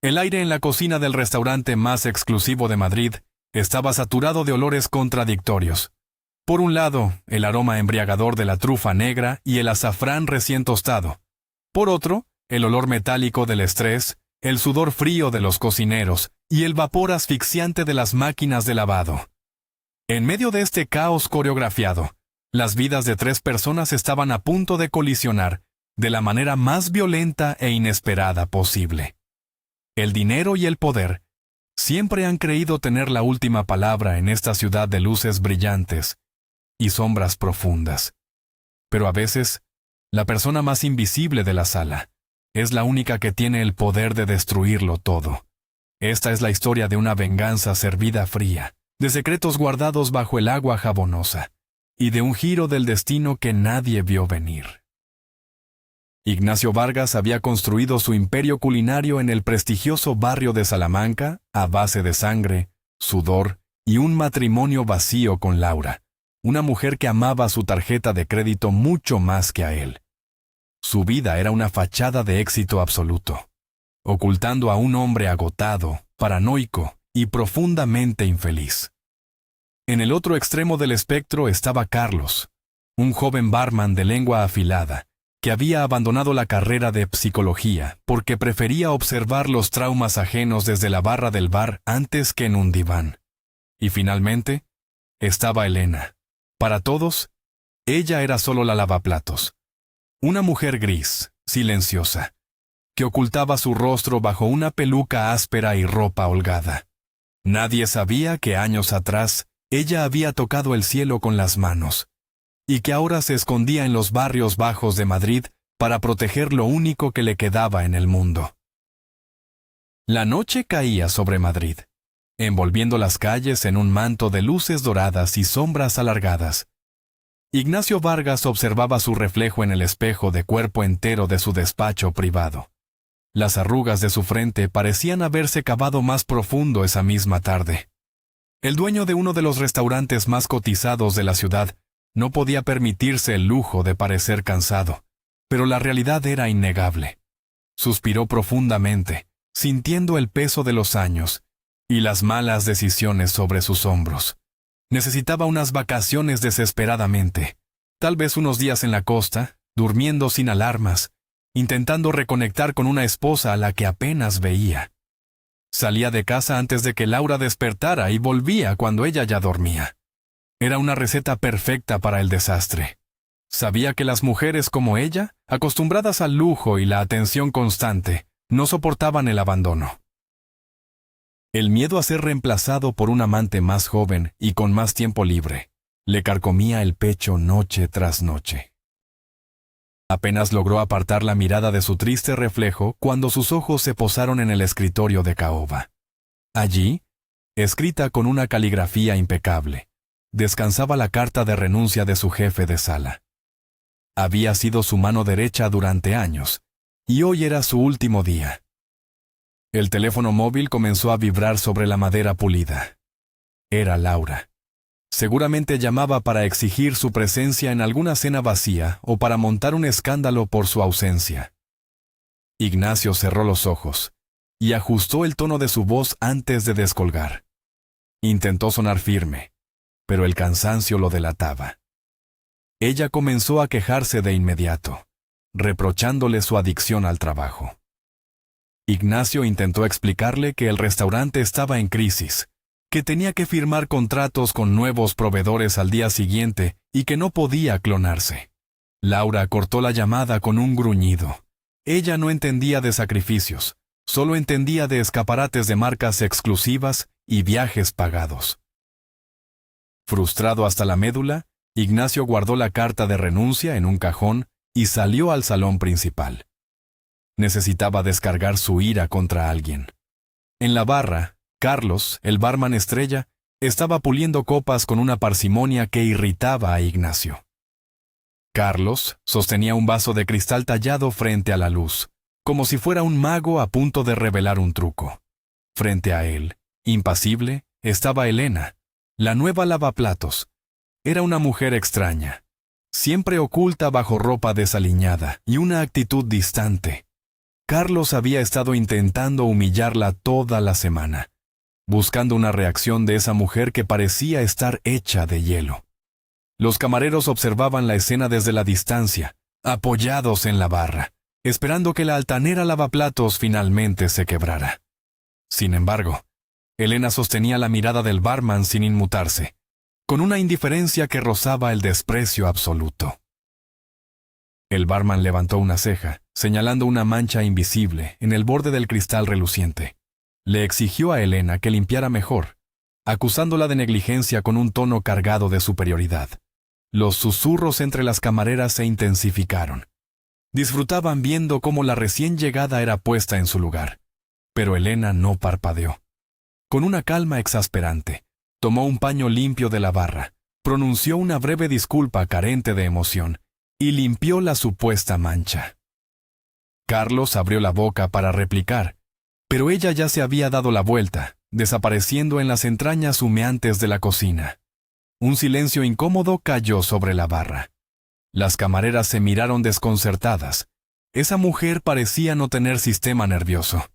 El aire en la cocina del restaurante más exclusivo de Madrid estaba saturado de olores contradictorios. Por un lado, el aroma embriagador de la trufa negra y el azafrán recién tostado. Por otro, el olor metálico del estrés, el sudor frío de los cocineros y el vapor asfixiante de las máquinas de lavado. En medio de este caos coreografiado, las vidas de 3 personas estaban a punto de colisionar de la manera más violenta e inesperada posible. El dinero y el poder siempre han creído tener la última palabra en esta ciudad de luces brillantes y sombras profundas. Pero a veces, la persona más invisible de la sala es la única que tiene el poder de destruirlo todo. Esta es la historia de una venganza servida fría, de secretos guardados bajo el agua jabonosa, y de un giro del destino que nadie vio venir. Ignacio Vargas había construido su imperio culinario en el prestigioso barrio de Salamanca a base de sangre, sudor y un matrimonio vacío con Laura, una mujer que amaba su tarjeta de crédito mucho más que a él. Su vida era una fachada de éxito absoluto, ocultando a un hombre agotado, paranoico y profundamente infeliz. En el otro extremo del espectro estaba Carlos, un joven barman de lengua afilada, que había abandonado la carrera de psicología porque prefería observar los traumas ajenos desde la barra del bar antes que en un diván. Y finalmente, estaba Elena. Para todos, ella era solo la lavaplatos. Una mujer gris, silenciosa, que ocultaba su rostro bajo una peluca áspera y ropa holgada. Nadie sabía que años atrás ella había tocado el cielo con las manos, y que ahora se escondía en los barrios bajos de Madrid para proteger lo único que le quedaba en el mundo. La noche caía sobre Madrid, envolviendo las calles en un manto de luces doradas y sombras alargadas. Ignacio Vargas observaba su reflejo en el espejo de cuerpo entero de su despacho privado. Las arrugas de su frente parecían haberse cavado más profundo esa misma tarde. El dueño de uno de los restaurantes más cotizados de la ciudad no podía permitirse el lujo de parecer cansado, pero la realidad era innegable. Suspiró profundamente, sintiendo el peso de los años y las malas decisiones sobre sus hombros. Necesitaba unas vacaciones desesperadamente, tal vez unos días en la costa, durmiendo sin alarmas, intentando reconectar con una esposa a la que apenas veía. Salía de casa antes de que Laura despertara y volvía cuando ella ya dormía. Era una receta perfecta para el desastre. Sabía que las mujeres como ella, acostumbradas al lujo y la atención constante, no soportaban el abandono. El miedo a ser reemplazado por un amante más joven y con más tiempo libre le carcomía el pecho noche tras noche. Apenas logró apartar la mirada de su triste reflejo cuando sus ojos se posaron en el escritorio de caoba. Allí, escrita con una caligrafía impecable, descansaba la carta de renuncia de su jefe de sala. Había sido su mano derecha durante años, y hoy era su último día. El teléfono móvil comenzó a vibrar sobre la madera pulida. Era Laura. Seguramente llamaba para exigir su presencia en alguna cena vacía o para montar un escándalo por su ausencia. Ignacio cerró los ojos y ajustó el tono de su voz antes de descolgar. Intentó sonar firme, pero el cansancio lo delataba. Ella comenzó a quejarse de inmediato, reprochándole su adicción al trabajo. Ignacio intentó explicarle que el restaurante estaba en crisis, que tenía que firmar contratos con nuevos proveedores al día siguiente y que no podía clonarse. Laura cortó la llamada con un gruñido. Ella no entendía de sacrificios, solo entendía de escaparates de marcas exclusivas y viajes pagados. Frustrado hasta la médula, Ignacio guardó la carta de renuncia en un cajón y salió al salón principal. Necesitaba descargar su ira contra alguien. En la barra, Carlos, el barman estrella, estaba puliendo copas con una parsimonia que irritaba a Ignacio. Carlos sostenía un vaso de cristal tallado frente a la luz, como si fuera un mago a punto de revelar un truco. Frente a él, impasible, estaba Elena, la nueva lavaplatos. Era una mujer extraña, siempre oculta bajo ropa desaliñada y una actitud distante. Carlos había estado intentando humillarla toda la semana, buscando una reacción de esa mujer que parecía estar hecha de hielo. Los camareros observaban la escena desde la distancia, apoyados en la barra, esperando que la altanera lavaplatos finalmente se quebrara. Sin embargo, Elena sostenía la mirada del barman sin inmutarse, con una indiferencia que rozaba el desprecio absoluto. El barman levantó una ceja, señalando una mancha invisible en el borde del cristal reluciente. Le exigió a Elena que limpiara mejor, acusándola de negligencia con un tono cargado de superioridad. Los susurros entre las camareras se intensificaron. Disfrutaban viendo cómo la recién llegada era puesta en su lugar. Pero Elena no parpadeó. Con una calma exasperante, tomó un paño limpio de la barra, pronunció una breve disculpa carente de emoción y limpió la supuesta mancha. Carlos abrió la boca para replicar, pero ella ya se había dado la vuelta, desapareciendo en las entrañas humeantes de la cocina. Un silencio incómodo cayó sobre la barra. Las camareras se miraron desconcertadas. Esa mujer parecía no tener sistema nervioso.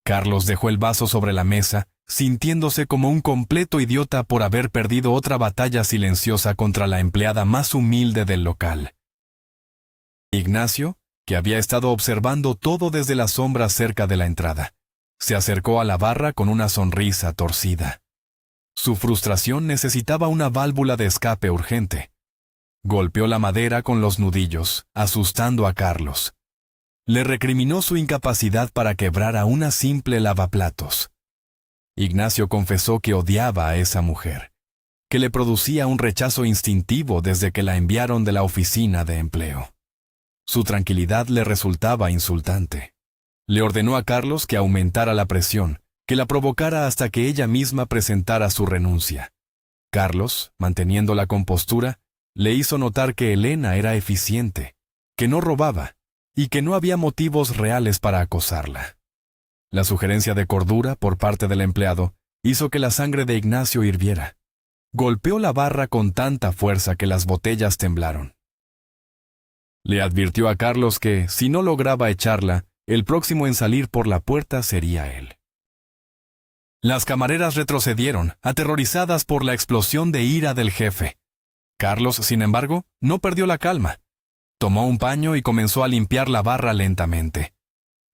Carlos dejó el vaso sobre la mesa, sintiéndose como un completo idiota por haber perdido otra batalla silenciosa contra la empleada más humilde del local. Ignacio, que había estado observando todo desde la sombra cerca de la entrada, se acercó a la barra con una sonrisa torcida. Su frustración necesitaba una válvula de escape urgente. Golpeó la madera con los nudillos, asustando a Carlos. Le recriminó su incapacidad para quebrar a una simple lavaplatos. Ignacio confesó que odiaba a esa mujer, que le producía un rechazo instintivo desde que la enviaron de la oficina de empleo. Su tranquilidad le resultaba insultante. Le ordenó a Carlos que aumentara la presión, que la provocara hasta que ella misma presentara su renuncia. Carlos, manteniendo la compostura, le hizo notar que Elena era eficiente, que no robaba y que no había motivos reales para acosarla. La sugerencia de cordura por parte del empleado hizo que la sangre de Ignacio hirviera. Golpeó la barra con tanta fuerza que las botellas temblaron. Le advirtió a Carlos que, si no lograba echarla, el próximo en salir por la puerta sería él. Las camareras retrocedieron, aterrorizadas por la explosión de ira del jefe. Carlos, sin embargo, no perdió la calma. Tomó un paño y comenzó a limpiar la barra lentamente.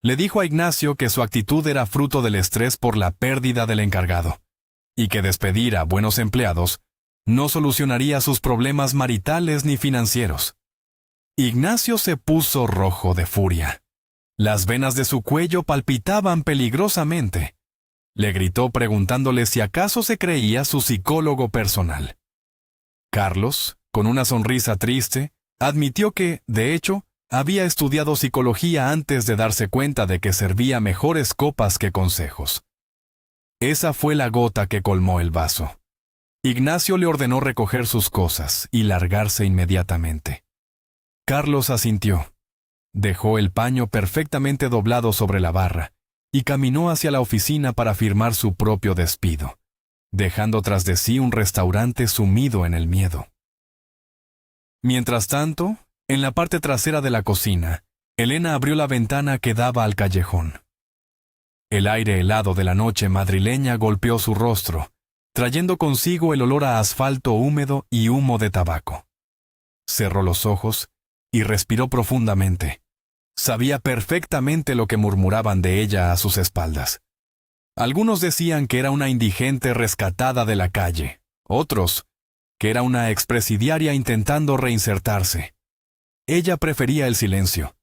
Le dijo a Ignacio que su actitud era fruto del estrés por la pérdida del encargado, y que despedir a buenos empleados no solucionaría sus problemas maritales ni financieros. Ignacio se puso rojo de furia. Las venas de su cuello palpitaban peligrosamente. Le gritó preguntándole si acaso se creía su psicólogo personal. Carlos, con una sonrisa triste, admitió que, de hecho, había estudiado psicología antes de darse cuenta de que servía mejores copas que consejos. Esa fue la gota que colmó el vaso. Ignacio le ordenó recoger sus cosas y largarse inmediatamente. Carlos asintió. Dejó el paño perfectamente doblado sobre la barra y caminó hacia la oficina para firmar su propio despido, dejando tras de sí un restaurante sumido en el miedo. Mientras tanto, en la parte trasera de la cocina, Elena abrió la ventana que daba al callejón. El aire helado de la noche madrileña golpeó su rostro, trayendo consigo el olor a asfalto húmedo y humo de tabaco. Cerró los ojos y respiró profundamente. Sabía perfectamente lo que murmuraban de ella a sus espaldas. Algunos decían que era una indigente rescatada de la calle, otros, que era una expresidiaria intentando reinsertarse. Ella prefería el silencio.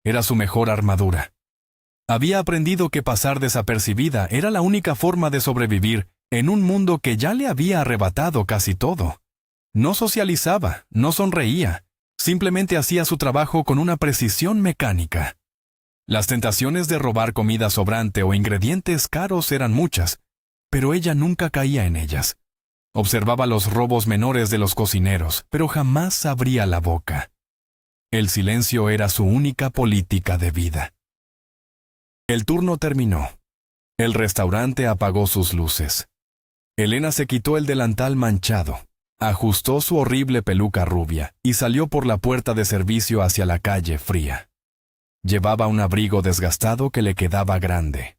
Era su mejor armadura. Había aprendido que pasar desapercibida era la única forma de sobrevivir en un mundo que ya le había arrebatado casi todo. No socializaba, no sonreía, simplemente hacía su trabajo con una precisión mecánica. Las tentaciones de robar comida sobrante o ingredientes caros eran muchas, pero ella nunca caía en ellas. Observaba los robos menores de los cocineros, pero jamás abría la boca. El silencio era su única política de vida. El turno terminó. El restaurante apagó sus luces. Elena se quitó el delantal manchado, ajustó su horrible peluca rubia y salió por la puerta de servicio hacia la calle fría. Llevaba un abrigo desgastado que le quedaba grande.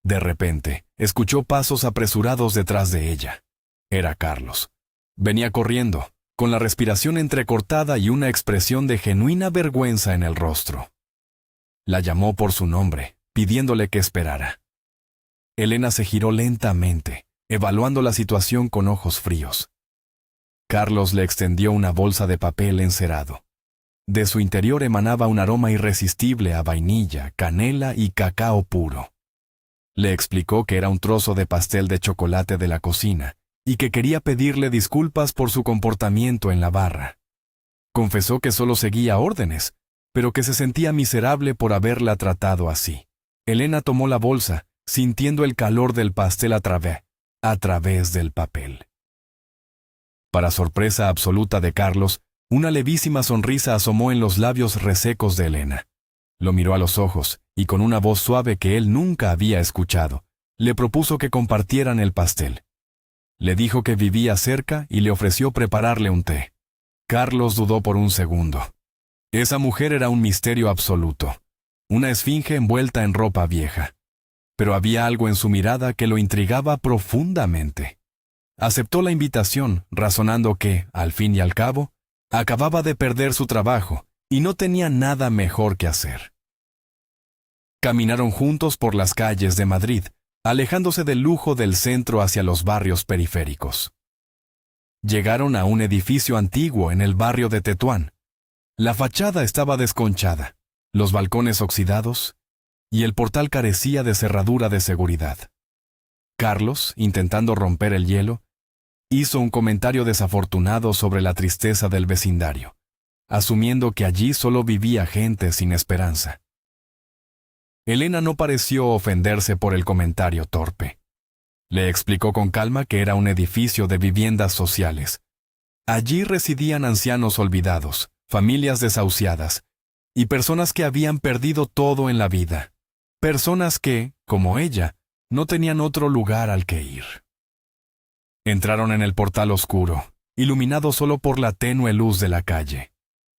De repente, escuchó pasos apresurados detrás de ella. Era Carlos. Venía corriendo, con la respiración entrecortada y una expresión de genuina vergüenza en el rostro. La llamó por su nombre, pidiéndole que esperara. Elena se giró lentamente, evaluando la situación con ojos fríos. Carlos le extendió una bolsa de papel encerado. De su interior emanaba un aroma irresistible a vainilla, canela y cacao puro. Le explicó que era un trozo de pastel de chocolate de la cocina y que quería pedirle disculpas por su comportamiento en la barra. Confesó que solo seguía órdenes, pero que se sentía miserable por haberla tratado así. Elena tomó la bolsa, sintiendo el calor del pastel a través del papel. Para sorpresa absoluta de Carlos, una levísima sonrisa asomó en los labios resecos de Elena. Lo miró a los ojos y con una voz suave que él nunca había escuchado, le propuso que compartieran el pastel. Le dijo que vivía cerca y le ofreció prepararle un té. Carlos dudó por un segundo. Esa mujer era un misterio absoluto, una esfinge envuelta en ropa vieja. Pero había algo en su mirada que lo intrigaba profundamente. Aceptó la invitación, razonando que, al fin y al cabo, acababa de perder su trabajo y no tenía nada mejor que hacer. Caminaron juntos por las calles de Madrid, alejándose del lujo del centro hacia los barrios periféricos. Llegaron a un edificio antiguo en el barrio de Tetuán. La fachada estaba desconchada, los balcones oxidados, y el portal carecía de cerradura de seguridad. Carlos, intentando romper el hielo, hizo un comentario desafortunado sobre la tristeza del vecindario, asumiendo que allí solo vivía gente sin esperanza. Elena no pareció ofenderse por el comentario torpe. Le explicó con calma que era un edificio de viviendas sociales. Allí residían ancianos olvidados, familias desahuciadas, y personas que habían perdido todo en la vida. Personas que, como ella, no tenían otro lugar al que ir. Entraron en el portal oscuro, iluminado solo por la tenue luz de la calle.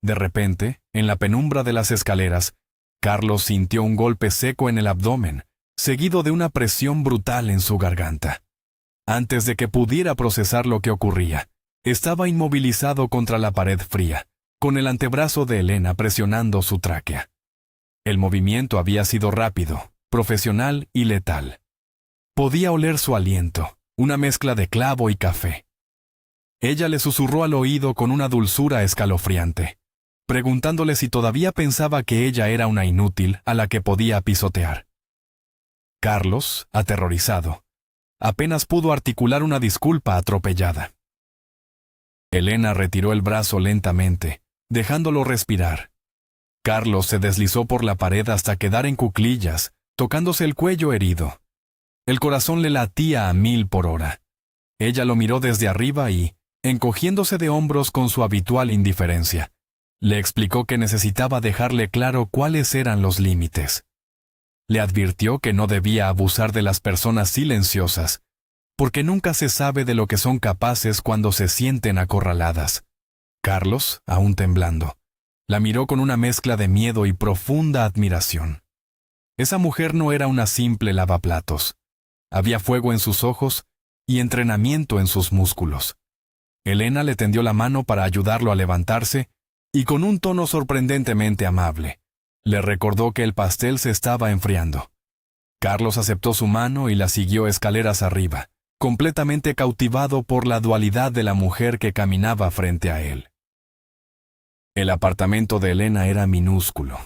De repente, en la penumbra de las escaleras, Carlos sintió un golpe seco en el abdomen, seguido de una presión brutal en su garganta. Antes de que pudiera procesar lo que ocurría, estaba inmovilizado contra la pared fría, con el antebrazo de Elena presionando su tráquea. El movimiento había sido rápido, profesional y letal. Podía oler su aliento, una mezcla de clavo y café. Ella le susurró al oído con una dulzura escalofriante, preguntándole si todavía pensaba que ella era una inútil a la que podía pisotear. Carlos, aterrorizado, apenas pudo articular una disculpa atropellada. Elena retiró el brazo lentamente, dejándolo respirar. Carlos se deslizó por la pared hasta quedar en cuclillas, tocándose el cuello herido. El corazón le latía a 1000 por hora. Ella lo miró desde arriba y, encogiéndose de hombros con su habitual indiferencia, le explicó que necesitaba dejarle claro cuáles eran los límites. Le advirtió que no debía abusar de las personas silenciosas, porque nunca se sabe de lo que son capaces cuando se sienten acorraladas. Carlos, aún temblando, la miró con una mezcla de miedo y profunda admiración. Esa mujer no era una simple lavaplatos. Había fuego en sus ojos y entrenamiento en sus músculos. Elena le tendió la mano para ayudarlo a levantarse y con un tono sorprendentemente amable, le recordó que el pastel se estaba enfriando. Carlos aceptó su mano y la siguió escaleras arriba, completamente cautivado por la dualidad de la mujer que caminaba frente a él. El apartamento de Elena era minúsculo,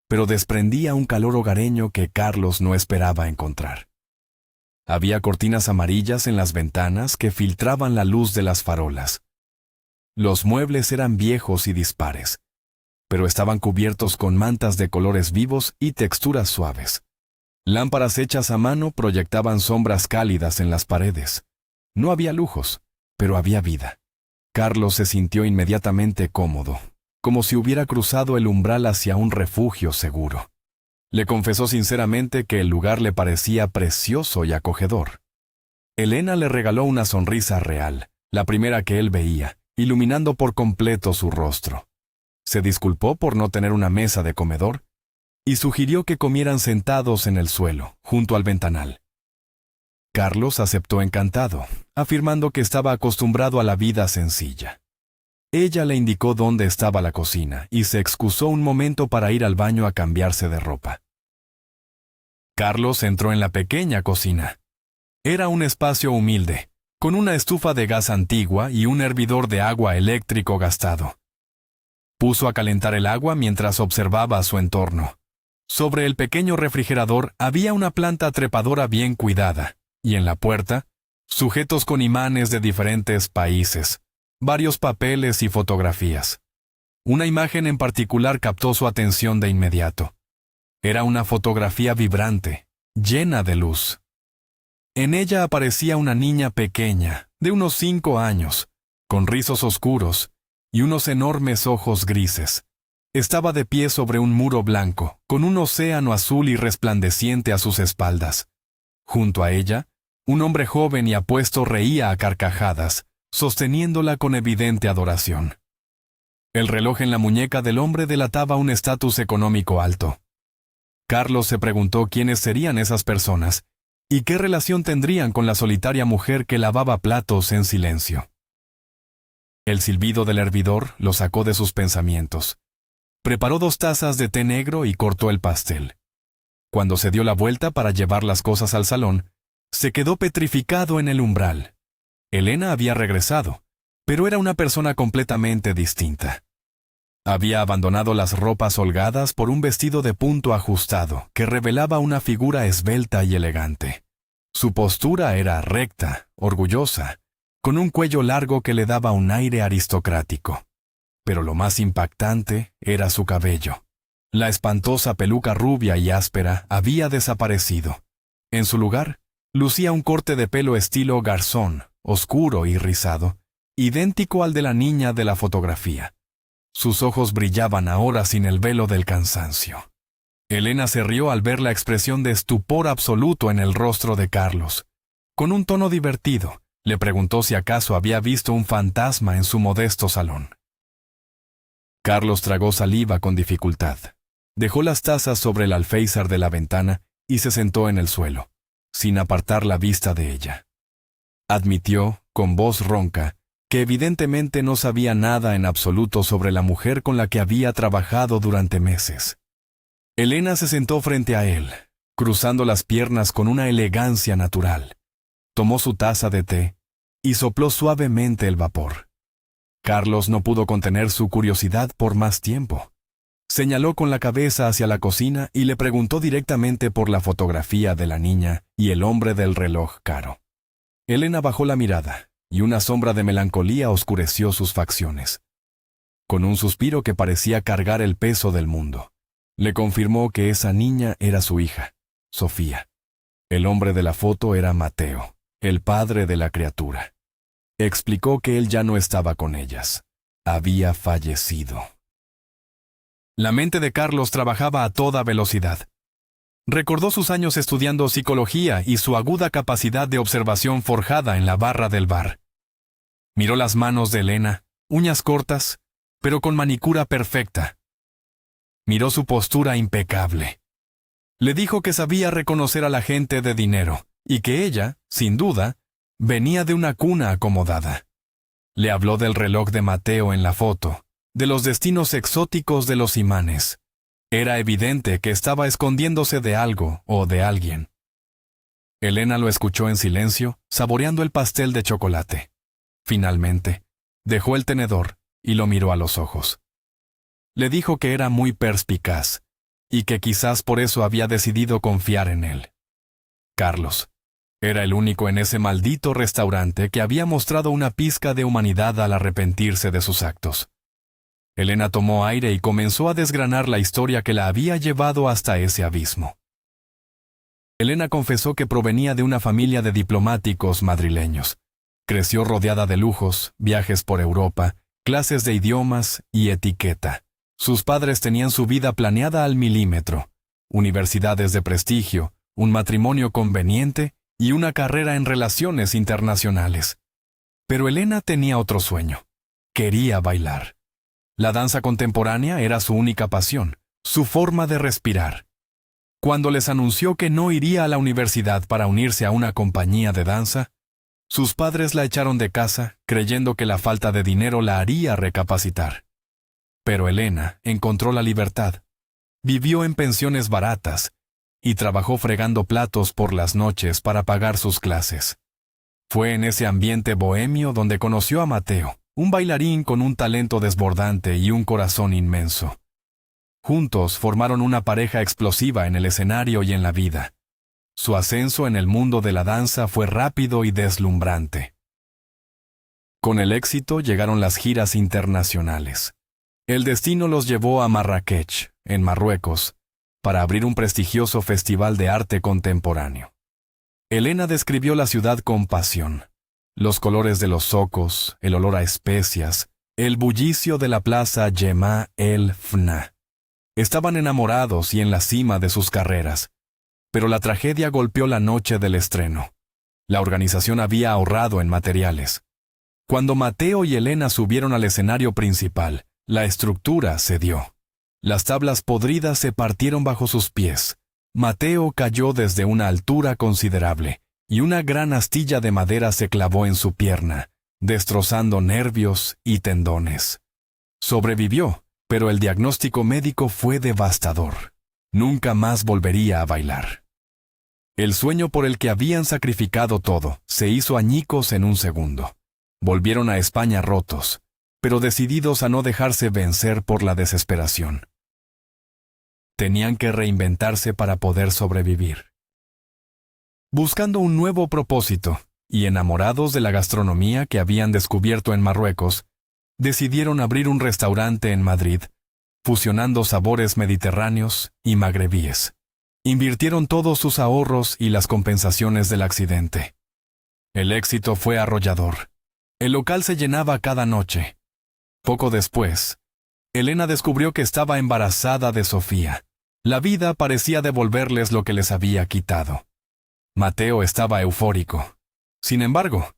pero desprendía un calor hogareño que Carlos no esperaba encontrar. Había cortinas amarillas en las ventanas que filtraban la luz de las farolas. Los muebles eran viejos y dispares, pero estaban cubiertos con mantas de colores vivos y texturas suaves. Lámparas hechas a mano proyectaban sombras cálidas en las paredes. No había lujos, pero había vida. Carlos se sintió inmediatamente cómodo, como si hubiera cruzado el umbral hacia un refugio seguro. Le confesó sinceramente que el lugar le parecía precioso y acogedor. Elena le regaló una sonrisa real, la primera que él veía, iluminando por completo su rostro. Se disculpó por no tener una mesa de comedor y sugirió que comieran sentados en el suelo, junto al ventanal. Carlos aceptó encantado, afirmando que estaba acostumbrado a la vida sencilla. Ella le indicó dónde estaba la cocina y se excusó un momento para ir al baño a cambiarse de ropa. Carlos entró en la pequeña cocina. Era un espacio humilde, con una estufa de gas antigua y un hervidor de agua eléctrico gastado. Puso a calentar el agua mientras observaba su entorno. Sobre el pequeño refrigerador había una planta trepadora bien cuidada, y en la puerta, sujetos con imanes de diferentes países, varios papeles y fotografías. Una imagen en particular captó su atención de inmediato. Era una fotografía vibrante, llena de luz. En ella aparecía una niña pequeña, de unos 5 años, con rizos oscuros y unos enormes ojos grises. Estaba de pie sobre un muro blanco, con un océano azul y resplandeciente a sus espaldas. Junto a ella, un hombre joven y apuesto reía a carcajadas, sosteniéndola con evidente adoración. El reloj en la muñeca del hombre delataba un estatus económico alto. Carlos se preguntó quiénes serían esas personas y qué relación tendrían con la solitaria mujer que lavaba platos en silencio. El silbido del hervidor lo sacó de sus pensamientos. Preparó 2 tazas de té negro y cortó el pastel. Cuando se dio la vuelta para llevar las cosas al salón, se quedó petrificado en el umbral. Elena había regresado, pero era una persona completamente distinta. Había abandonado las ropas holgadas por un vestido de punto ajustado que revelaba una figura esbelta y elegante. Su postura era recta, orgullosa, con un cuello largo que le daba un aire aristocrático. Pero lo más impactante era su cabello. La espantosa peluca rubia y áspera había desaparecido. En su lugar, lucía un corte de pelo estilo garzón, oscuro y rizado, idéntico al de la niña de la fotografía. Sus ojos brillaban ahora sin el velo del cansancio. Elena se rió al ver la expresión de estupor absoluto en el rostro de Carlos. Con un tono divertido, le preguntó si acaso había visto un fantasma en su modesto salón. Carlos tragó saliva con dificultad. Dejó las tazas sobre el alféizar de la ventana y se sentó en el suelo, sin apartar la vista de ella. Admitió, con voz ronca, que evidentemente no sabía nada en absoluto sobre la mujer con la que había trabajado durante meses. Elena se sentó frente a él, cruzando las piernas con una elegancia natural. Tomó su taza de té y sopló suavemente el vapor. Carlos no pudo contener su curiosidad por más tiempo. Señaló con la cabeza hacia la cocina y le preguntó directamente por la fotografía de la niña y el hombre del reloj caro. Elena bajó la mirada, y una sombra de melancolía oscureció sus facciones. Con un suspiro que parecía cargar el peso del mundo, le confirmó que esa niña era su hija, Sofía. El hombre de la foto era Mateo, el padre de la criatura. Explicó que él ya no estaba con ellas. Había fallecido. La mente de Carlos trabajaba a toda velocidad. Recordó sus años estudiando psicología y su aguda capacidad de observación forjada en la barra del bar. Miró las manos de Elena, uñas cortas, pero con manicura perfecta. Miró su postura impecable. Le dijo que sabía reconocer a la gente de dinero, y que ella, sin duda, venía de una cuna acomodada. Le habló del reloj de Mateo en la foto, de los destinos exóticos de los imanes. Era evidente que estaba escondiéndose de algo o de alguien. Elena lo escuchó en silencio, saboreando el pastel de chocolate. Finalmente, dejó el tenedor y lo miró a los ojos. Le dijo que era muy perspicaz, y que quizás por eso había decidido confiar en él. Carlos era el único en ese maldito restaurante que había mostrado una pizca de humanidad al arrepentirse de sus actos. Elena tomó aire y comenzó a desgranar la historia que la había llevado hasta ese abismo. Elena confesó que provenía de una familia de diplomáticos madrileños. Creció rodeada de lujos, viajes por Europa, clases de idiomas y etiqueta. Sus padres tenían su vida planeada al milímetro, universidades de prestigio, un matrimonio conveniente y una carrera en relaciones internacionales. Pero Elena tenía otro sueño. Quería bailar. La danza contemporánea era su única pasión, su forma de respirar. Cuando les anunció que no iría a la universidad para unirse a una compañía de danza, sus padres la echaron de casa, creyendo que la falta de dinero la haría recapacitar. Pero Elena encontró la libertad. Vivió en pensiones baratas y trabajó fregando platos por las noches para pagar sus clases. Fue en ese ambiente bohemio donde conoció a Mateo, un bailarín con un talento desbordante y un corazón inmenso. Juntos formaron una pareja explosiva en el escenario y en la vida. Su ascenso en el mundo de la danza fue rápido y deslumbrante. Con el éxito llegaron las giras internacionales. El destino los llevó a Marrakech, en Marruecos, para abrir un prestigioso festival de arte contemporáneo. Elena describió la ciudad con pasión. Los colores de los zocos, el olor a especias, el bullicio de la plaza Jemaa el-Fna. Estaban enamorados y en la cima de sus carreras. Pero la tragedia golpeó la noche del estreno. La organización había ahorrado en materiales. Cuando Mateo y Elena subieron al escenario principal, la estructura cedió. Las tablas podridas se partieron bajo sus pies. Mateo cayó desde una altura considerable, y una gran astilla de madera se clavó en su pierna, destrozando nervios y tendones. Sobrevivió, pero el diagnóstico médico fue devastador. Nunca más volvería a bailar. El sueño por el que habían sacrificado todo se hizo añicos en un segundo. Volvieron a España rotos, pero decididos a no dejarse vencer por la desesperación. Tenían que reinventarse para poder sobrevivir. Buscando un nuevo propósito, y enamorados de la gastronomía que habían descubierto en Marruecos, decidieron abrir un restaurante en Madrid, fusionando sabores mediterráneos y magrebíes. Invirtieron todos sus ahorros y las compensaciones del accidente. El éxito fue arrollador. El local se llenaba cada noche. Poco después, Elena descubrió que estaba embarazada de Sofía. La vida parecía devolverles lo que les había quitado. Mateo estaba eufórico. Sin embargo,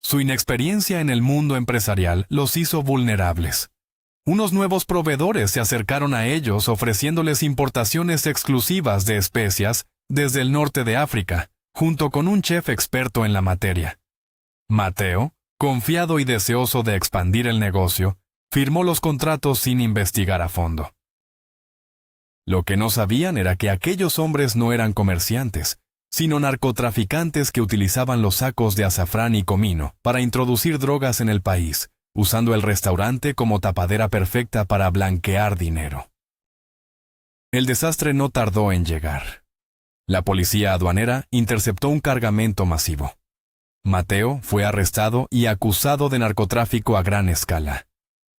su inexperiencia en el mundo empresarial los hizo vulnerables. Unos nuevos proveedores se acercaron a ellos ofreciéndoles importaciones exclusivas de especias desde el norte de África, junto con un chef experto en la materia. Mateo, confiado y deseoso de expandir el negocio, firmó los contratos sin investigar a fondo. Lo que no sabían era que aquellos hombres no eran comerciantes, sino narcotraficantes que utilizaban los sacos de azafrán y comino para introducir drogas en el país, usando el restaurante como tapadera perfecta para blanquear dinero. El desastre no tardó en llegar. La policía aduanera interceptó un cargamento masivo. Mateo fue arrestado y acusado de narcotráfico a gran escala.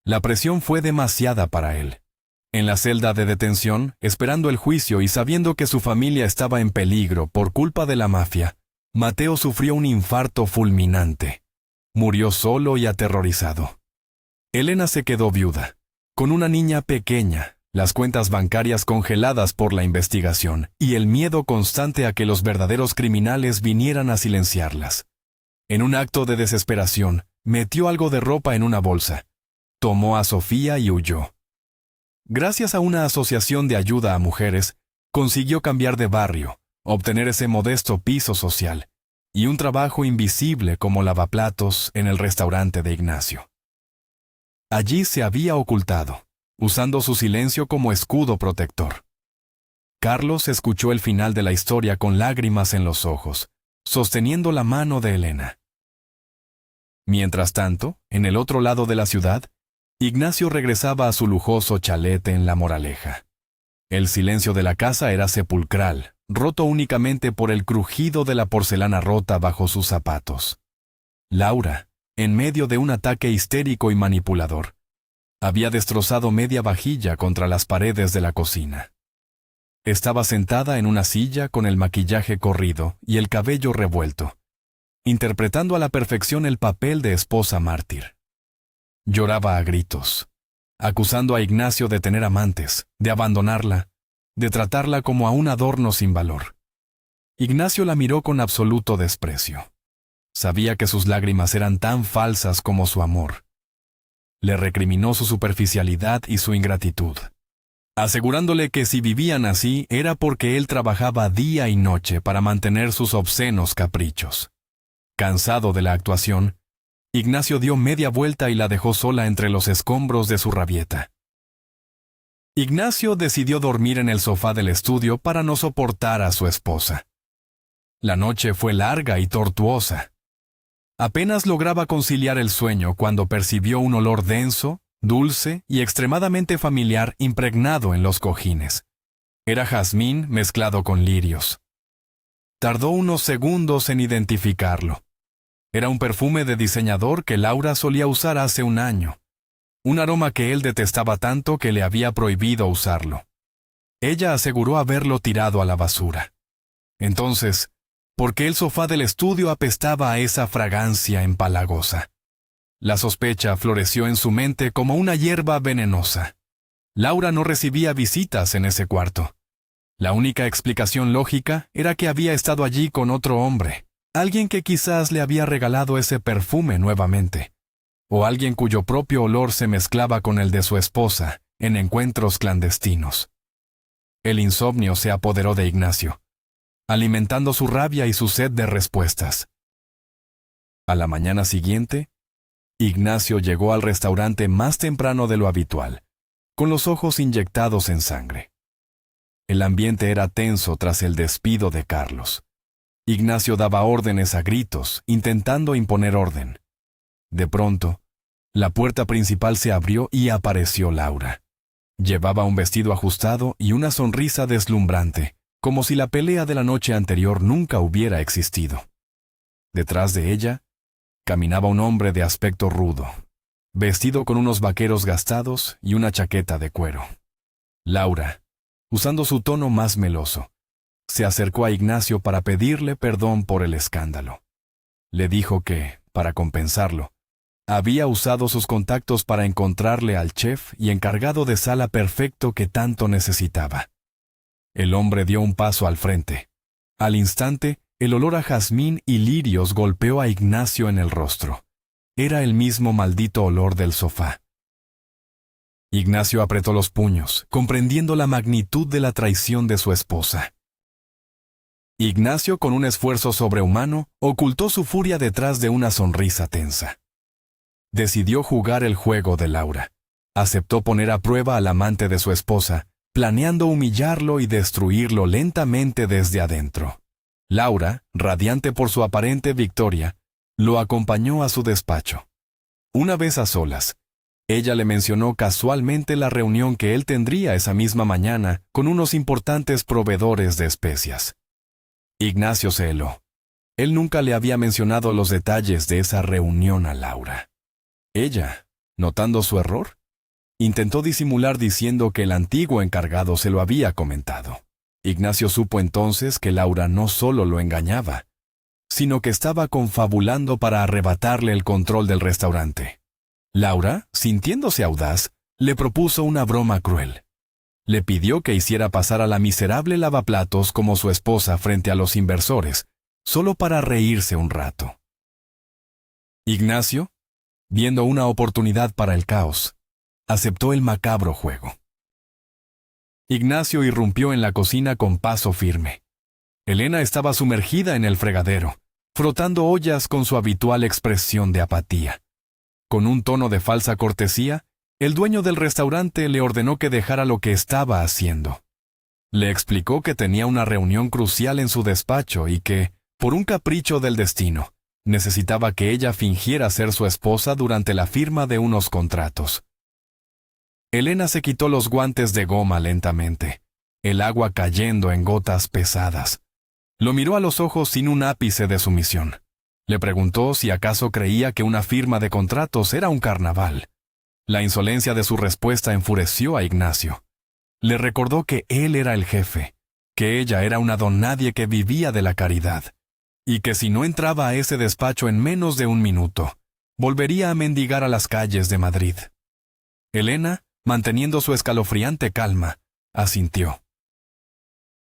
La presión fue demasiada para él. En la celda de detención, esperando el juicio y sabiendo que su familia estaba en peligro por culpa de la mafia, Mateo sufrió un infarto fulminante. Murió solo y aterrorizado. Elena se quedó viuda, con una niña pequeña, las cuentas bancarias congeladas por la investigación y el miedo constante a que los verdaderos criminales vinieran a silenciarlas. En un acto de desesperación, metió algo de ropa en una bolsa, tomó a Sofía y huyó. Gracias a una asociación de ayuda a mujeres, consiguió cambiar de barrio, obtener ese modesto piso social y un trabajo invisible como lavaplatos en el restaurante de Ignacio. Allí se había ocultado, usando su silencio como escudo protector. Carlos escuchó el final de la historia con lágrimas en los ojos, sosteniendo la mano de Elena. Mientras tanto, en el otro lado de la ciudad, Ignacio regresaba a su lujoso chalet en La Moraleja. El silencio de la casa era sepulcral, roto únicamente por el crujido de la porcelana rota bajo sus zapatos. Laura, en medio de un ataque histérico y manipulador, había destrozado media vajilla contra las paredes de la cocina. Estaba sentada en una silla con el maquillaje corrido y el cabello revuelto, interpretando a la perfección el papel de esposa mártir. Lloraba a gritos, acusando a Ignacio de tener amantes, de abandonarla, de tratarla como a un adorno sin valor. Ignacio la miró con absoluto desprecio. Sabía que sus lágrimas eran tan falsas como su amor. Le recriminó su superficialidad y su ingratitud. asegurándole que si vivían así era porque él trabajaba día y noche para mantener sus obscenos caprichos. Cansado de la actuación, Ignacio dio media vuelta y la dejó sola entre los escombros de su rabieta. Ignacio decidió dormir en el sofá del estudio para no soportar a su esposa. La noche fue larga y tortuosa. Apenas lograba conciliar el sueño cuando percibió un olor denso, dulce y extremadamente familiar impregnado en los cojines. Era jazmín mezclado con lirios. Tardó unos segundos en identificarlo. Era un perfume de diseñador que Laura solía usar hace un año. Un aroma que él detestaba tanto que le había prohibido usarlo. Ella aseguró haberlo tirado a la basura. Entonces, ¿por qué el sofá del estudio apestaba a esa fragancia empalagosa? La sospecha floreció en su mente como una hierba venenosa. Laura no recibía visitas en ese cuarto. La única explicación lógica era que había estado allí con otro hombre, alguien que quizás le había regalado ese perfume nuevamente, o alguien cuyo propio olor se mezclaba con el de su esposa en encuentros clandestinos. El insomnio se apoderó de Ignacio, alimentando su rabia y su sed de respuestas. A la mañana siguiente, Ignacio llegó al restaurante más temprano de lo habitual, con los ojos inyectados en sangre. El ambiente era tenso tras el despido de Carlos. Ignacio daba órdenes a gritos, intentando imponer orden. De pronto, la puerta principal se abrió y apareció Laura. Llevaba un vestido ajustado y una sonrisa deslumbrante, como si la pelea de la noche anterior nunca hubiera existido. Detrás de ella, caminaba un hombre de aspecto rudo, vestido con unos vaqueros gastados y una chaqueta de cuero. Laura, usando su tono más meloso, se acercó a Ignacio para pedirle perdón por el escándalo. Le dijo que, para compensarlo, había usado sus contactos para encontrarle al chef y encargado de sala perfecto que tanto necesitaba. El hombre dio un paso al frente. Al instante, el olor a jazmín y lirios golpeó a Ignacio en el rostro. Era el mismo maldito olor del sofá. Ignacio apretó los puños, comprendiendo la magnitud de la traición de su esposa. Ignacio, con un esfuerzo sobrehumano, ocultó su furia detrás de una sonrisa tensa. Decidió jugar el juego de Laura. Aceptó poner a prueba al amante de su esposa, planeando humillarlo y destruirlo lentamente desde adentro. Laura, radiante por su aparente victoria, lo acompañó a su despacho. Una vez a solas, ella le mencionó casualmente la reunión que él tendría esa misma mañana con unos importantes proveedores de especias. Ignacio se heló. Él nunca le había mencionado los detalles de esa reunión a Laura. Ella, notando su error, intentó disimular diciendo que el antiguo encargado se lo había comentado. Ignacio supo entonces que Laura no solo lo engañaba, sino que estaba confabulando para arrebatarle el control del restaurante. Laura, sintiéndose audaz, le propuso una broma cruel. Le pidió que hiciera pasar a la miserable lavaplatos como su esposa frente a los inversores, solo para reírse un rato. Ignacio, viendo una oportunidad para el caos, aceptó el macabro juego. Ignacio irrumpió en la cocina con paso firme. Elena estaba sumergida en el fregadero, frotando ollas con su habitual expresión de apatía. Con un tono de falsa cortesía, el dueño del restaurante le ordenó que dejara lo que estaba haciendo. Le explicó que tenía una reunión crucial en su despacho y que, por un capricho del destino, necesitaba que ella fingiera ser su esposa durante la firma de unos contratos. Elena se quitó los guantes de goma lentamente, el agua cayendo en gotas pesadas. Lo miró a los ojos sin un ápice de sumisión. Le preguntó si acaso creía que una firma de contratos era un carnaval. La insolencia de su respuesta enfureció a Ignacio. Le recordó que él era el jefe, que ella era una donadie que vivía de la caridad, y que si no entraba a ese despacho en menos de un minuto, volvería a mendigar a las calles de Madrid. Elena, manteniendo su escalofriante calma, asintió.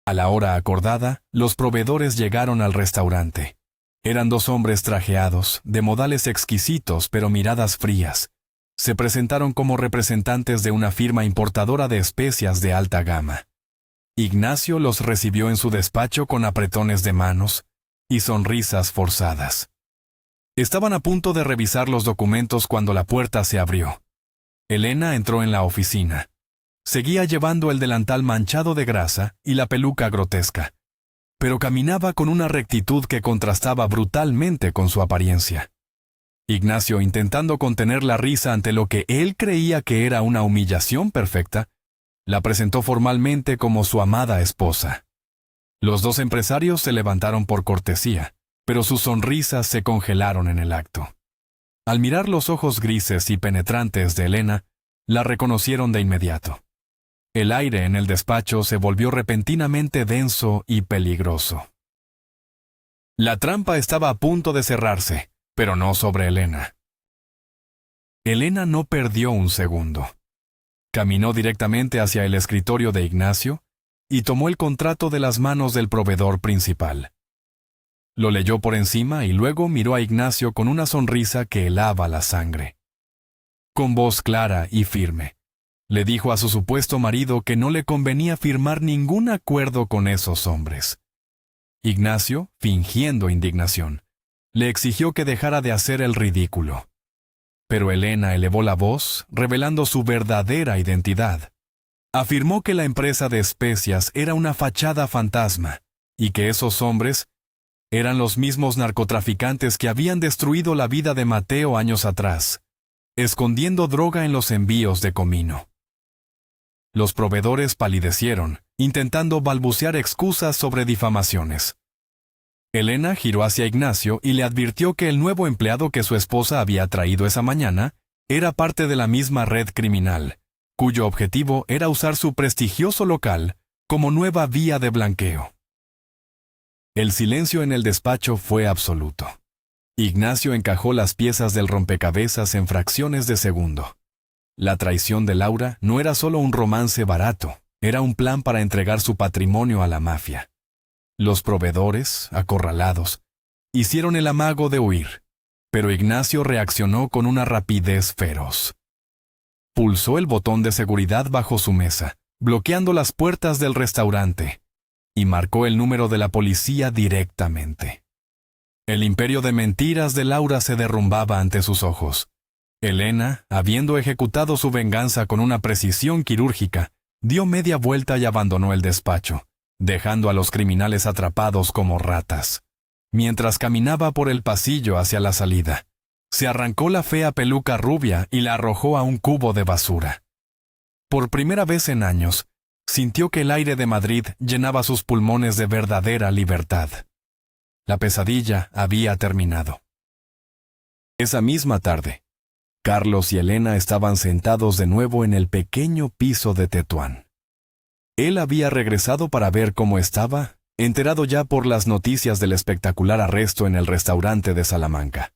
A la hora acordada, los proveedores llegaron al restaurante. Eran dos hombres trajeados, de modales exquisitos pero miradas frías, Se presentaron como representantes de una firma importadora de especias de alta gama. Ignacio los recibió en su despacho con apretones de manos y sonrisas forzadas. Estaban a punto de revisar los documentos cuando la puerta se abrió. Elena entró en la oficina. Seguía llevando el delantal manchado de grasa y la peluca grotesca, pero caminaba con una rectitud que contrastaba brutalmente con su apariencia. Ignacio, intentando contener la risa ante lo que él creía que era una humillación perfecta, la presentó formalmente como su amada esposa. Los dos empresarios se levantaron por cortesía, pero sus sonrisas se congelaron en el acto. Al mirar los ojos grises y penetrantes de Elena, la reconocieron de inmediato. El aire en el despacho se volvió repentinamente denso y peligroso. La trampa estaba a punto de cerrarse, pero no sobre Elena. Elena no perdió un segundo. Caminó directamente hacia el escritorio de Ignacio y tomó el contrato de las manos del proveedor principal. Lo leyó por encima y luego miró a Ignacio con una sonrisa que helaba la sangre. Con voz clara y firme, le dijo a su supuesto marido que no le convenía firmar ningún acuerdo con esos hombres. Ignacio, fingiendo indignación, le exigió que dejara de hacer el ridículo. Pero Elena elevó la voz, revelando su verdadera identidad. Afirmó que la empresa de especias era una fachada fantasma y que esos hombres eran los mismos narcotraficantes que habían destruido la vida de Mateo años atrás, escondiendo droga en los envíos de Comino. Los proveedores palidecieron, intentando balbucear excusas sobre difamaciones. Elena giró hacia Ignacio y le advirtió que el nuevo empleado que su esposa había traído esa mañana era parte de la misma red criminal, cuyo objetivo era usar su prestigioso local como nueva vía de blanqueo. El silencio en el despacho fue absoluto. Ignacio encajó las piezas del rompecabezas en fracciones de segundo. La traición de Laura no era solo un romance barato, era un plan para entregar su patrimonio a la mafia. Los proveedores, acorralados, hicieron el amago de huir, pero Ignacio reaccionó con una rapidez feroz. Pulsó el botón de seguridad bajo su mesa, bloqueando las puertas del restaurante, y marcó el número de la policía directamente. El imperio de mentiras de Laura se derrumbaba ante sus ojos. Elena, habiendo ejecutado su venganza con una precisión quirúrgica, dio media vuelta y abandonó el despacho, dejando a los criminales atrapados como ratas. Mientras caminaba por el pasillo hacia la salida, se arrancó la fea peluca rubia y la arrojó a un cubo de basura. Por primera vez en años, sintió que el aire de Madrid llenaba sus pulmones de verdadera libertad. La pesadilla había terminado. Esa misma tarde, Carlos y Elena estaban sentados de nuevo en el pequeño piso de Tetuán. Él había regresado para ver cómo estaba, enterado ya por las noticias del espectacular arresto en el restaurante de Salamanca.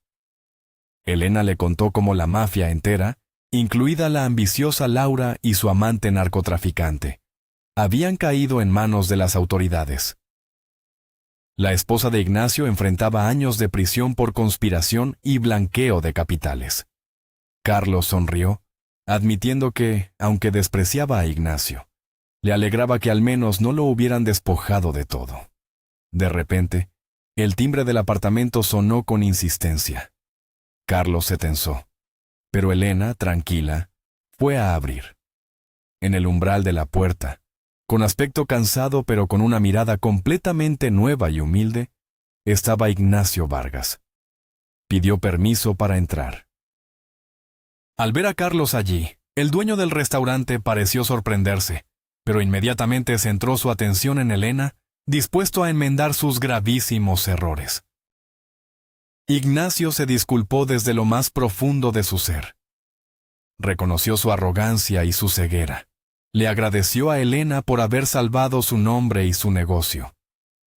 Elena le contó cómo la mafia entera, incluida la ambiciosa Laura y su amante narcotraficante, habían caído en manos de las autoridades. La esposa de Ignacio enfrentaba años de prisión por conspiración y blanqueo de capitales. Carlos sonrió, admitiendo que, aunque despreciaba a Ignacio, le alegraba que al menos no lo hubieran despojado de todo. De repente, el timbre del apartamento sonó con insistencia. Carlos se tensó, pero Elena, tranquila, fue a abrir. En el umbral de la puerta, con aspecto cansado pero con una mirada completamente nueva y humilde, estaba Ignacio Vargas. Pidió permiso para entrar. Al ver a Carlos allí, el dueño del restaurante pareció sorprenderse, pero inmediatamente centró su atención en Elena, dispuesto a enmendar sus gravísimos errores. Ignacio se disculpó desde lo más profundo de su ser. Reconoció su arrogancia y su ceguera. Le agradeció a Elena por haber salvado su nombre y su negocio.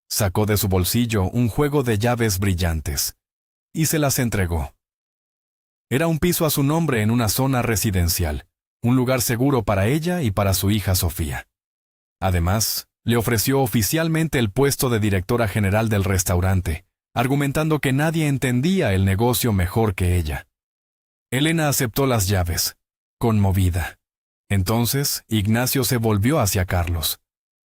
Sacó de su bolsillo un juego de llaves brillantes y se las entregó. Era un piso a su nombre en una zona residencial, un lugar seguro para ella y para su hija Sofía. Además, le ofreció oficialmente el puesto de directora general del restaurante, argumentando que nadie entendía el negocio mejor que ella. Elena aceptó las llaves, conmovida. Entonces, Ignacio se volvió hacia Carlos.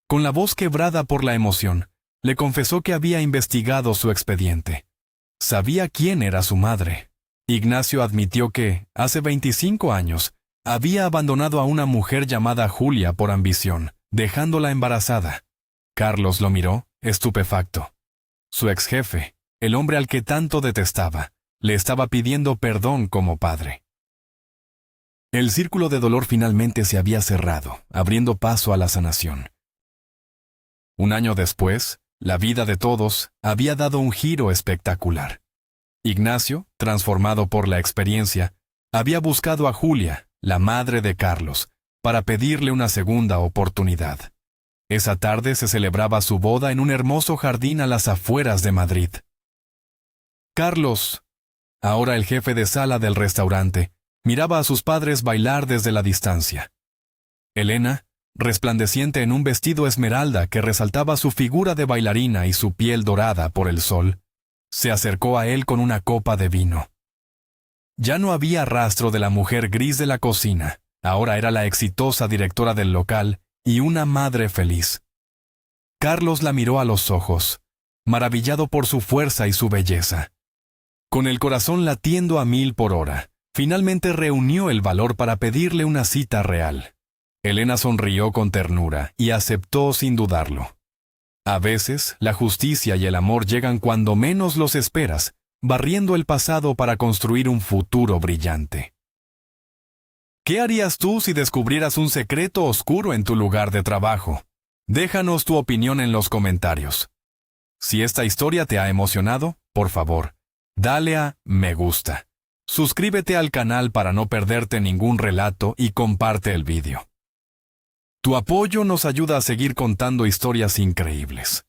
Con la voz quebrada por la emoción, le confesó que había investigado su expediente. Sabía quién era su madre. Ignacio admitió que, hace 25 años, había abandonado a una mujer llamada Julia por ambición, dejándola embarazada. Carlos lo miró, estupefacto. Su ex jefe, el hombre al que tanto detestaba, le estaba pidiendo perdón como padre. El círculo de dolor finalmente se había cerrado, abriendo paso a la sanación. Un año después, la vida de todos había dado un giro espectacular. Ignacio, transformado por la experiencia, había buscado a Julia, la madre de Carlos, para pedirle una segunda oportunidad. Esa tarde se celebraba su boda en un hermoso jardín a las afueras de Madrid. Carlos, ahora el jefe de sala del restaurante, miraba a sus padres bailar desde la distancia. Elena, resplandeciente en un vestido esmeralda que resaltaba su figura de bailarina y su piel dorada por el sol, se acercó a él con una copa de vino. Ya no había rastro de la mujer gris de la cocina, ahora era la exitosa directora del local y una madre feliz. Carlos la miró a los ojos, maravillado por su fuerza y su belleza. Con el corazón latiendo a 1000 por hora, finalmente reunió el valor para pedirle una cita real. Elena sonrió con ternura y aceptó sin dudarlo. A veces, la justicia y el amor llegan cuando menos los esperas, barriendo el pasado para construir un futuro brillante. ¿Qué harías tú si descubrieras un secreto oscuro en tu lugar de trabajo? Déjanos tu opinión en los comentarios. Si esta historia te ha emocionado, por favor, dale a me gusta. Suscríbete al canal para no perderte ningún relato y comparte el vídeo. Tu apoyo nos ayuda a seguir contando historias increíbles.